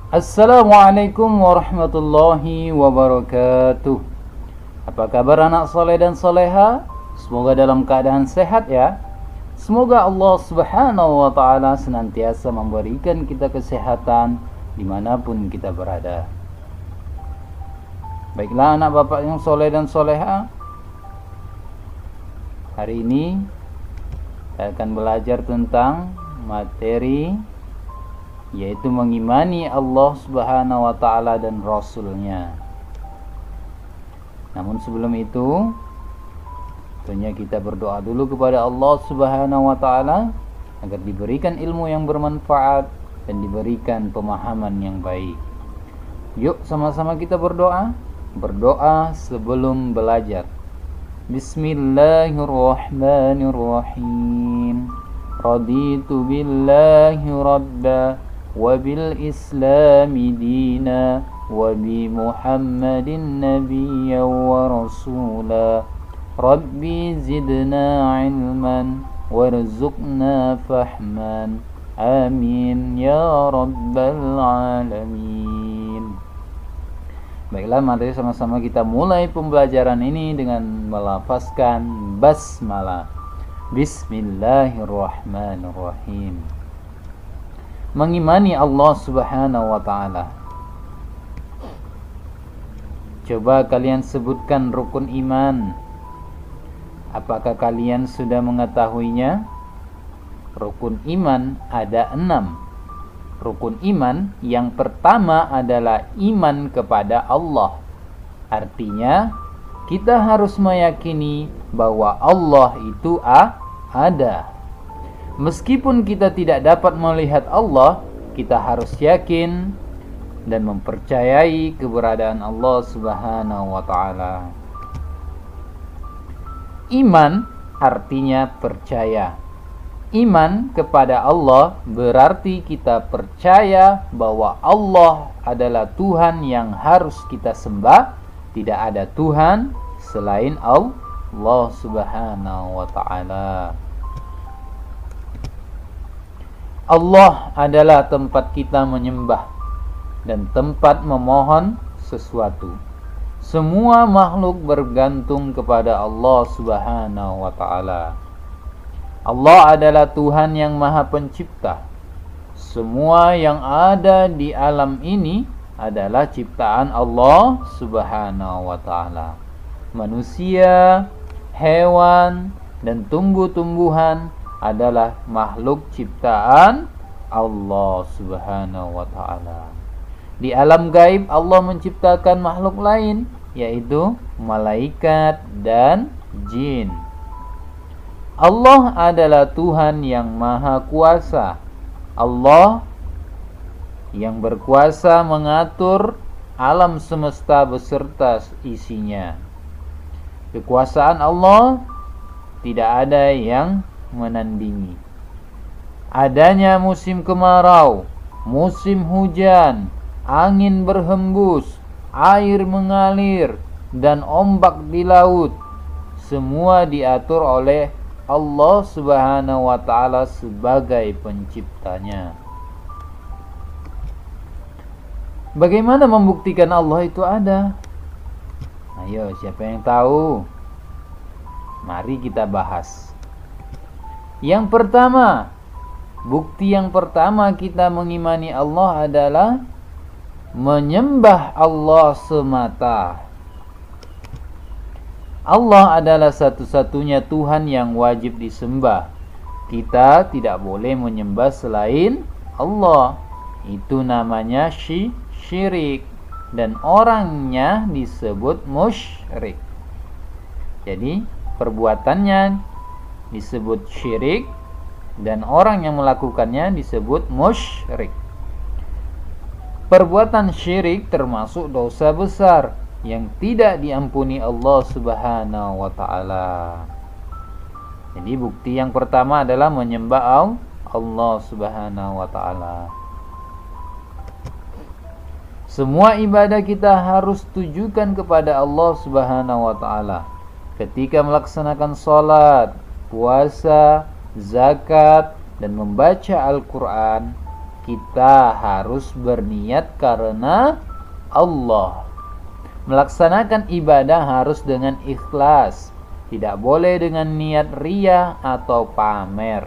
Assalamualaikum warahmatullahi wabarakatuh. Apa kabar anak soleh dan soleha? Semoga dalam keadaan sehat ya. Semoga Allah subhanahu wa ta'ala senantiasa memberikan kita kesehatan dimanapun kita berada. Baiklah anak bapak yang soleh dan soleha, hari ini saya akan belajar tentang materi yaitu mengimani Allah subhanahu wa ta'ala dan Rasulnya. Namun sebelum itu tentunya kita berdoa dulu kepada Allah subhanahu wa ta'ala agar diberikan ilmu yang bermanfaat dan diberikan pemahaman yang baik. Yuk sama-sama kita berdoa. Berdoa sebelum belajar. Bismillahirrahmanirrahim. Raditu billahi rabba wa bil islami dina wa bi muhammadin nabiyya wa rasula. Rabbi zidna ilman warzuqna fahman. Amin ya rabbal alamin. Baiklah, mari sama-sama kita mulai pembelajaran ini dengan melafazkan basmalah. Bismillahirrahmanirrahim. Mengimani Allah subhanahu wa ta'ala. Coba kalian sebutkan rukun iman. Apakah kalian sudah mengetahuinya? Rukun iman ada 6. Rukun iman yang pertama adalah iman kepada Allah. Artinya kita harus meyakini bahwa Allah itu ada. Meskipun kita tidak dapat melihat Allah, kita harus yakin dan mempercayai keberadaan Allah subhanahu wa ta'ala. Iman artinya percaya. Iman kepada Allah berarti kita percaya bahwa Allah adalah Tuhan yang harus kita sembah. Tidak ada Tuhan selain Allah subhanahu wa ta'ala. Allah adalah tempat kita menyembah dan tempat memohon sesuatu. Semua makhluk bergantung kepada Allah subhanahu wa ta'ala. Allah adalah Tuhan yang maha pencipta. Semua yang ada di alam ini adalah ciptaan Allah subhanahu wa ta'ala. Manusia, hewan, dan tumbuh-tumbuhan adalah makhluk ciptaan Allah subhanahu wa ta'ala. Di alam gaib Allah menciptakan makhluk lain, yaitu malaikat dan jin. Allah adalah Tuhan yang maha kuasa. Allah yang berkuasa mengatur alam semesta beserta isinya. Kekuasaan Allah tidak ada yang menandingi. Adanya musim kemarau, musim hujan, angin berhembus, air mengalir, dan ombak di laut, semua diatur oleh Allah subhanahu wa ta'ala sebagai penciptanya. Bagaimana membuktikan Allah itu ada? Ayo, siapa yang tahu? Mari kita bahas. Yang pertama, bukti yang pertama kita mengimani Allah adalah menyembah Allah semata. Allah adalah satu-satunya Tuhan yang wajib disembah. Kita tidak boleh menyembah selain Allah. Itu namanya syirik. Dan orangnya disebut musyrik. Jadi perbuatannya disebut syirik dan orang yang melakukannya disebut musyrik. Perbuatan syirik termasuk dosa besar yang tidak diampuni Allah subhanahu wa ta'ala. Jadi bukti yang pertama adalah menyembah Allah subhanahu wa ta'ala. Semua ibadah kita harus tujukan kepada Allah subhanahu wa ta'ala. Ketika melaksanakan sholat, puasa, zakat, dan membaca Al-Quran, kita harus berniat karena Allah. Melaksanakan ibadah harus dengan ikhlas, tidak boleh dengan niat riya atau pamer.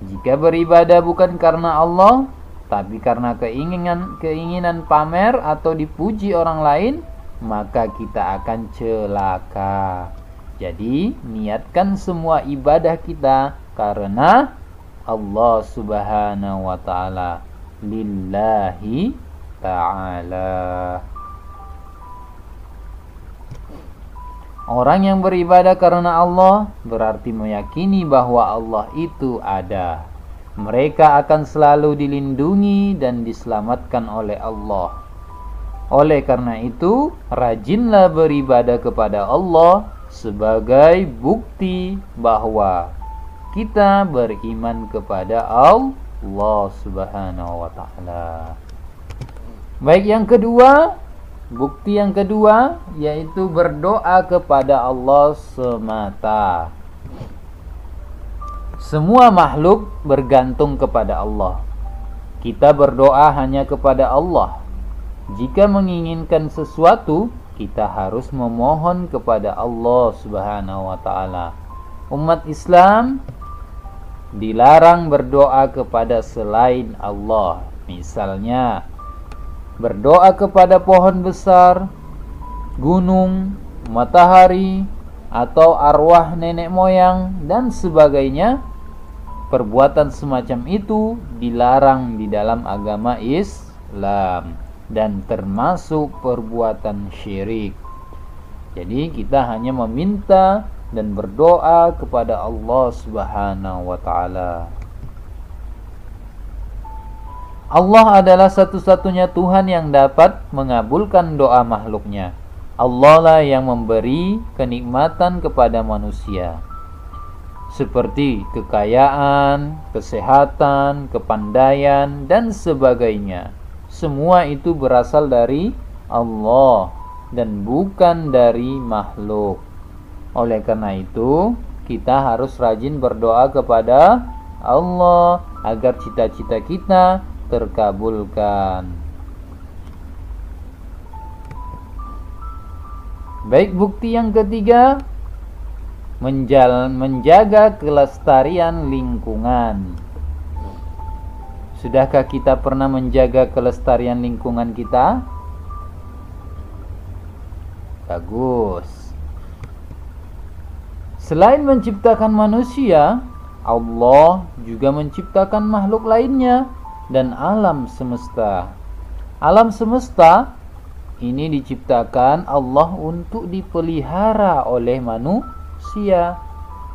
Jika beribadah bukan karena Allah, tapi karena keinginan pamer atau dipuji orang lain, maka kita akan celaka. Jadi, niatkan semua ibadah kita karena Allah Subhanahu wa ta'ala, lillahi ta'ala. Orang yang beribadah karena Allah berarti meyakini bahwa Allah itu ada. Mereka akan selalu dilindungi dan diselamatkan oleh Allah. Oleh karena itu, rajinlah beribadah kepada Allah sebagai bukti bahwa kita beriman kepada Allah Subhanahu wa ta'ala. Baik, yang kedua, bukti yang kedua yaitu berdoa kepada Allah semata. Semua makhluk bergantung kepada Allah. Kita berdoa hanya kepada Allah. Jika menginginkan sesuatu, kita harus memohon kepada Allah Subhanahu wa ta'ala. Umat Islam dilarang berdoa kepada selain Allah. Misalnya, berdoa kepada pohon besar, gunung, matahari, atau arwah nenek moyang, dan sebagainya. Perbuatan semacam itu dilarang di dalam agama Islam dan termasuk perbuatan syirik. Jadi kita hanya meminta dan berdoa kepada Allah Subhanahu wa ta'ala. Allah adalah satu-satunya Tuhan yang dapat mengabulkan doa makhluknya. Allah lah yang memberi kenikmatan kepada manusia, seperti kekayaan, kesehatan, kepandaian, dan sebagainya. Semua itu berasal dari Allah dan bukan dari makhluk. Oleh karena itu, kita harus rajin berdoa kepada Allah agar cita-cita kita terkabulkan. Baik, bukti yang ketiga, menjaga kelestarian lingkungan. Sudahkah kita pernah menjaga kelestarian lingkungan kita? Bagus. Selain menciptakan manusia, Allah juga menciptakan makhluk lainnya dan alam semesta. Alam semesta ini diciptakan Allah untuk dipelihara oleh manusia.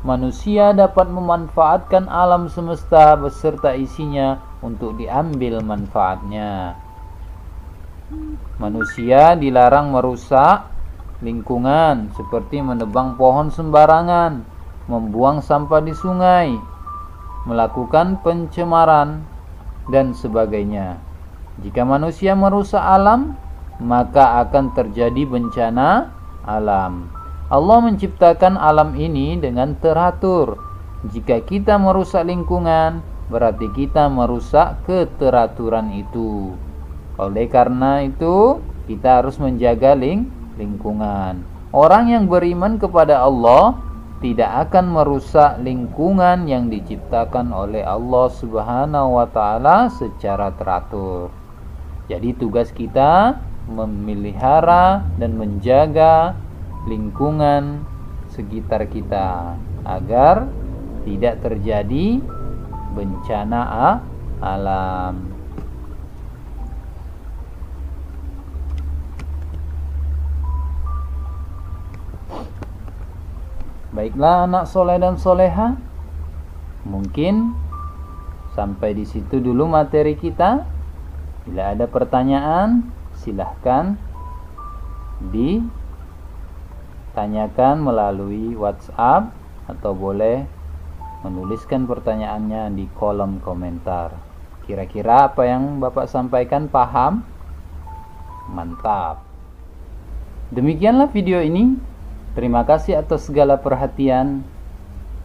Manusia dapat memanfaatkan alam semesta beserta isinya untuk diambil manfaatnya. Manusia dilarang merusak lingkungan seperti menebang pohon sembarangan, membuang sampah di sungai, melakukan pencemaran, dan sebagainya. Jika manusia merusak alam, maka akan terjadi bencana alam. Allah menciptakan alam ini dengan teratur. Jika kita merusak lingkungan, berarti kita merusak keteraturan itu. Oleh karena itu, kita harus menjaga lingkungan. Orang yang beriman kepada Allah tidak akan merusak lingkungan yang diciptakan oleh Allah Subhanahu wa ta'ala secara teratur. Jadi tugas kita memelihara dan menjaga lingkungan sekitar kita agar tidak terjadi bencana alam. Baiklah anak soleh dan soleha, mungkin sampai di situ dulu materi kita. Bila ada pertanyaan, silahkan ditanyakan melalui WhatsApp atau boleh menuliskan pertanyaannya di kolom komentar. Kira-kira apa yang Bapak sampaikan paham? Mantap. Demikianlah video ini. Terima kasih atas segala perhatian.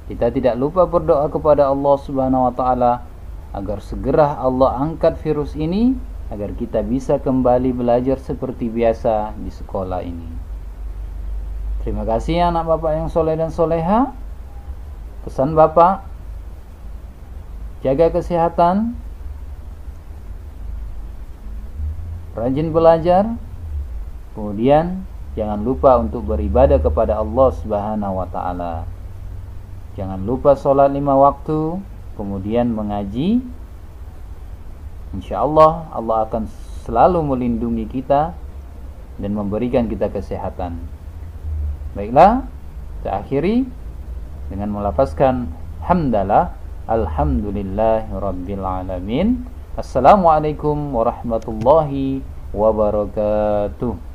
Kita tidak lupa berdoa kepada Allah Subhanahu wa ta'ala agar segera Allah angkat virus ini, agar kita bisa kembali belajar seperti biasa di sekolah ini. Terima kasih anak Bapak yang soleh dan soleha. Pesan Bapak, jaga kesehatan, rajin belajar, kemudian jangan lupa untuk beribadah kepada Allah Subhanahu wa taala. Jangan lupa sholat 5 waktu, kemudian mengaji. Insyaallah Allah akan selalu melindungi kita dan memberikan kita kesehatan. Baiklah, kita akhiri dengan melafazkan hamdalah, alhamdulillahirabbil alamin. Assalamualaikum warahmatullahi wabarakatuh.